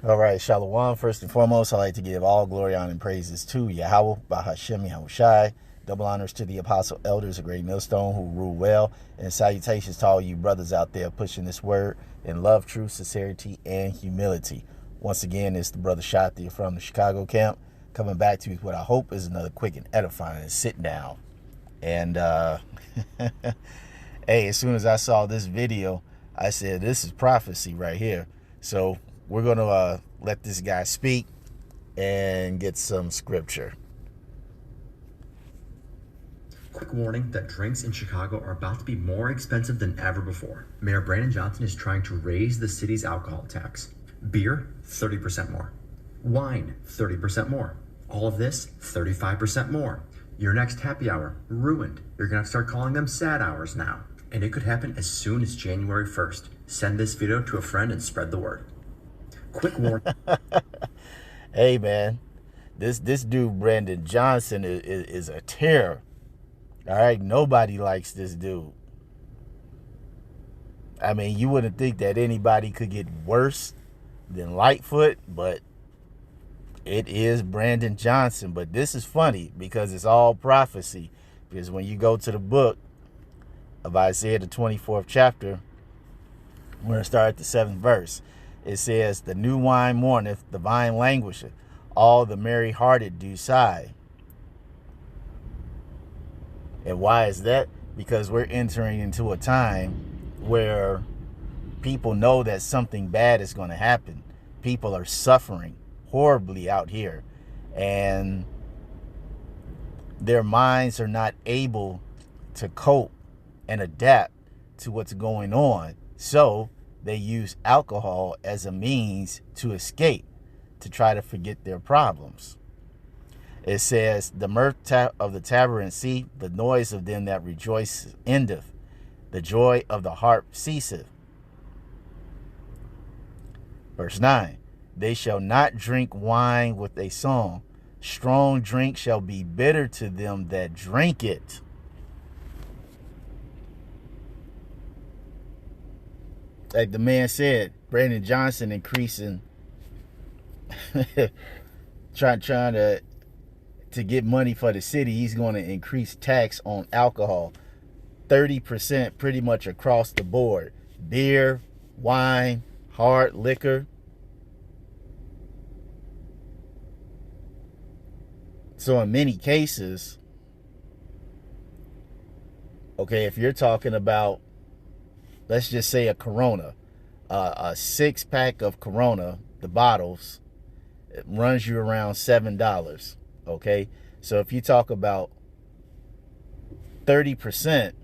All right, Shalom. First and foremost, I'd like to give all glory, honor, and praises to Yahweh, Bahashem, Yahushai. Double honors to the apostle elders, a great millstone who rule well. And salutations to all you brothers out there pushing this word in love, truth, sincerity, and humility. Once again, it's the brother Shathi from the Chicago camp, coming back to you with what I hope is another quick and edifying sit down. And, hey, as soon as I saw this video, I said, this is prophecy right here. So we're going to let this guy speak and get some scripture. Quick warning that drinks in Chicago are about to be more expensive than ever before. Mayor Brandon Johnson is trying to raise the city's alcohol tax. Beer, 30% more. Wine, 30% more. All of this, 35% more. Your next happy hour, ruined. You're gonna have to start calling them sad hours now. And it could happen as soon as January 1st. Send this video to a friend and spread the word. Quick warning. Hey, man, this dude, Brandon Johnson, is a terror. All right, nobody likes this dude. I mean, you wouldn't think that anybody could get worse than Lightfoot, but it is Brandon Johnson. But this is funny because it's all prophecy. Because when you go to the book of Isaiah, the 24th chapter, we're going to start at the 7th verse. It says, the new wine mourneth, the vine languisheth, all the merry-hearted do sigh. And why is that? Because we're entering into a time where people know that something bad is going to happen. People are suffering horribly out here. And their minds are not able to cope and adapt to what's going on. So they use alcohol as a means to escape, to try to forget their problems. It says, the mirth of the tabor cease, the noise of them that rejoice endeth, the joy of the harp ceaseth. Verse 9, they shall not drink wine with a song. Strong drink shall be bitter to them that drink it. Like the man said, Brandon Johnson increasing, trying to get money for the city. He's going to increase tax on alcohol, 30% pretty much across the board. Beer, wine, hard liquor. So in many cases, okay, if you're talking about, let's just say a Corona, a 6-pack of Corona, the bottles, it runs you around $7. Okay, so if you talk about 30%,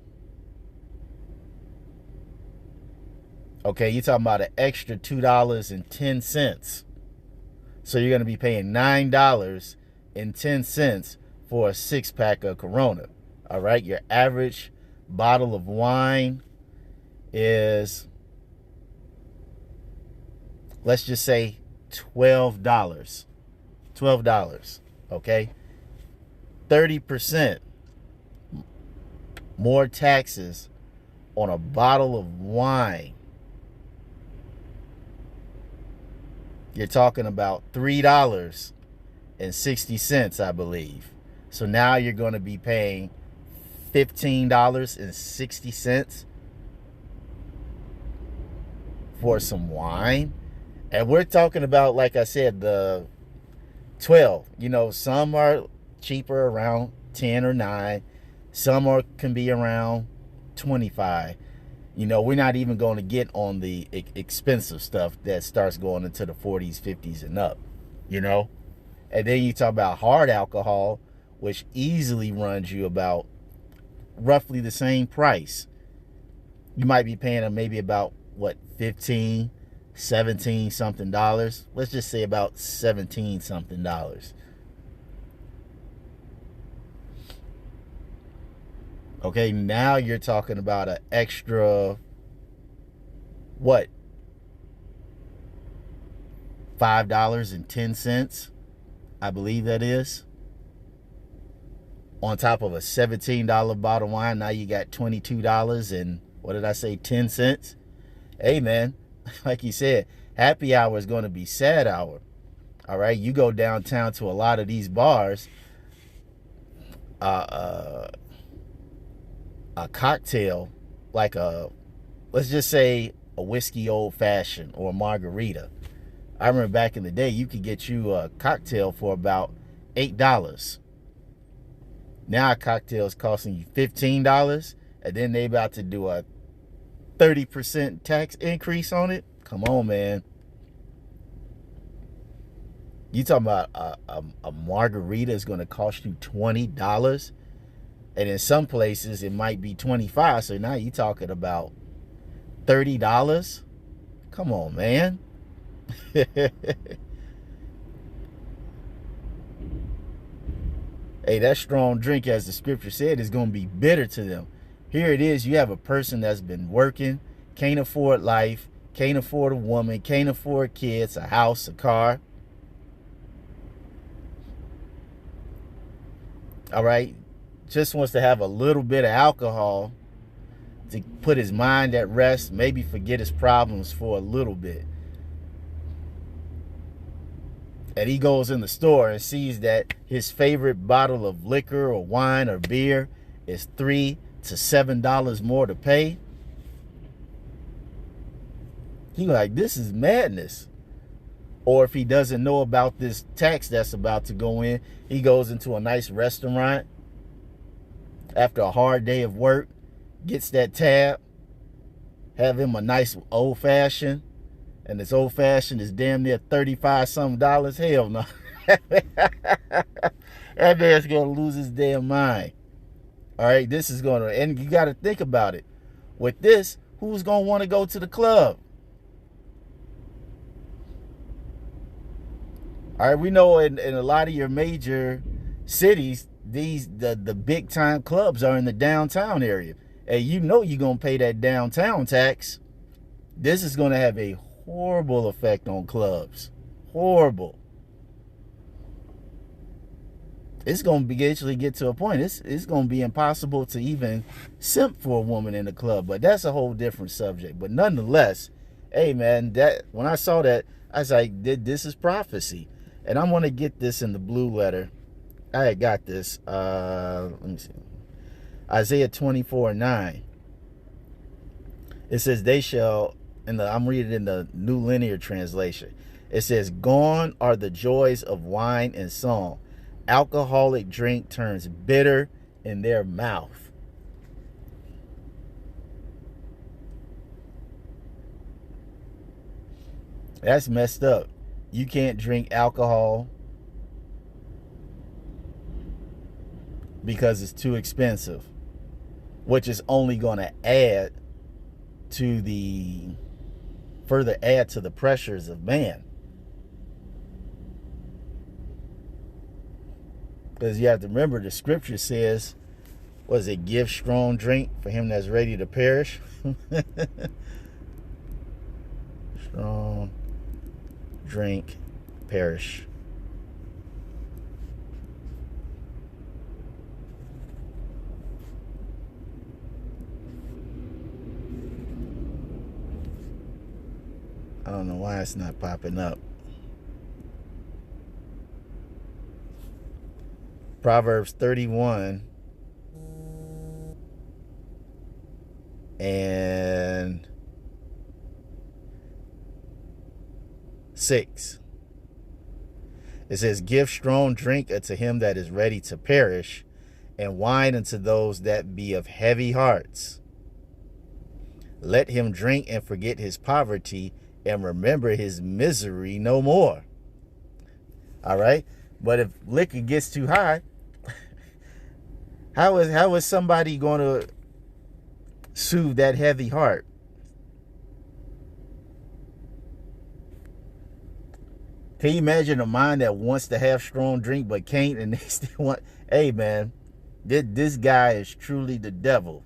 okay, you're talking about an extra $2.10. So you're going to be paying $9.10 for a 6-pack of Corona. All right, your average bottle of wine is, let's just say $12. Okay, 30% more taxes on a bottle of wine. You're talking about $3.60, I believe. So now you're going to be paying $15.60 for some wine. And we're talking about, like I said, the 12. You know, some are cheaper, around 10 or 9. Some can be around 25. You know, we're not even going to get on the expensive stuff that starts going into the 40s, 50s, and up, you know. And then you talk about hard alcohol, which easily runs you about roughly the same price. You might be paying them maybe about, what, 15, 17 something dollars. Let's just say about 17 something dollars. Okay, now you're talking about an extra, what, $5.10, I believe that is. On top of a $17 bottle of wine, now you got $22 and, what did I say, 10 cents? Hey, man, like you said, Happy hour is going to be sad hour. All right, you go downtown to a lot of these bars, uh, a cocktail, like let's just say a whiskey old fashioned or a margarita. I remember back in the day, you could get you a cocktail for about $8. Now a cocktail is costing you $15, and then they about to do a 30% tax increase on it. Come on, man. You talking about a margarita is going to cost you $20, and in some places it might be $25. So now you talking about $30. Come on, man. Hey, that strong drink, as the scripture said, is going to be bitter to them. Here it is. You have a person that's been working, can't afford life, can't afford a woman, can't afford kids, a house, a car. All right, just wants to have a little bit of alcohol to put his mind at rest, maybe forget his problems for a little bit. And he goes in the store and sees that his favorite bottle of liquor or wine or beer is $3 to $7 more to pay. He's like, this is madness. Or if he doesn't know about this tax that's about to go in, he goes into a nice restaurant after a hard day of work, gets that tab, have him a nice old fashioned, and this old fashioned is damn near $35-something. Hell no. That man's gonna lose his damn mind. All right, this is gonna, and you got to think about it. With this, who's gonna want to go to the club? All right, we know in a lot of your major cities, the big time clubs are in the downtown area, and you know you're gonna pay that downtown tax. This is gonna have a horrible effect on clubs. Horrible. It's gonna eventually get to a point. It's gonna be impossible to even simp for a woman in the club, but that's a whole different subject. But nonetheless, hey man, that when I saw that, I was like, this is prophecy. And I'm gonna get this in the blue letter. I had got this. Let me see. Isaiah 24:9. It says, they shall, I'm reading in the New Linear Translation. It says, gone are the joys of wine and song. Alcoholic drink turns bitter in their mouth. That's messed up. You can't drink alcohol because it's too expensive, which is only going to further add to the pressures of man. Because you have to remember, the scripture says, was it give strong drink for him that's ready to perish? Strong drink, perish. I don't know why it's not popping up. Proverbs 31 and 6. It says, give strong drink unto him that is ready to perish, and wine unto those that be of heavy hearts. Let him drink and forget his poverty, and remember his misery no more. All right? But if liquor gets too high, how is somebody going to soothe that heavy heart? Can you imagine a mind that wants to have strong drink but can't, and they still want? Hey man, this guy is truly the devil.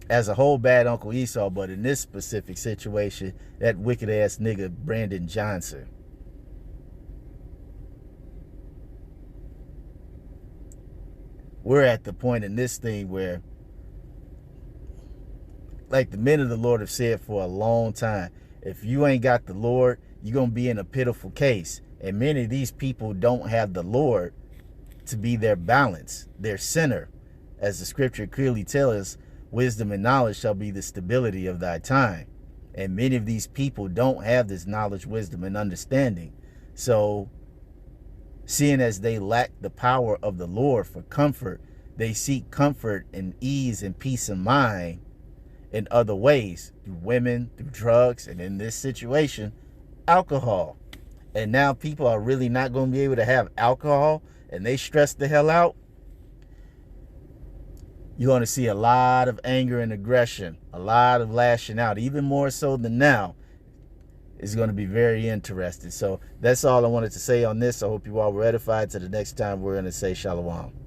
As a whole, bad Uncle Esau, but in this specific situation, that wicked ass nigga Brandon Johnson. We're at the point in this thing where like the men of the Lord have said for a long time, if you ain't got the Lord, you're going to be in a pitiful case. And many of these people don't have the Lord to be their balance, their center. As the scripture clearly tells us, wisdom and knowledge shall be the stability of thy time. And many of these people don't have this knowledge, wisdom, and understanding. So, seeing as they lack the power of the Lord for comfort, they seek comfort and ease and peace of mind in other ways, through women, through drugs, and in this situation, alcohol. And now people are really not going to be able to have alcohol, and they stress the hell out. You're going to see a lot of anger and aggression, a lot of lashing out, even more so than now. It's going to be very interesting. So that's all I wanted to say on this. I hope you all were edified. Till the next time, we're going to say shalom.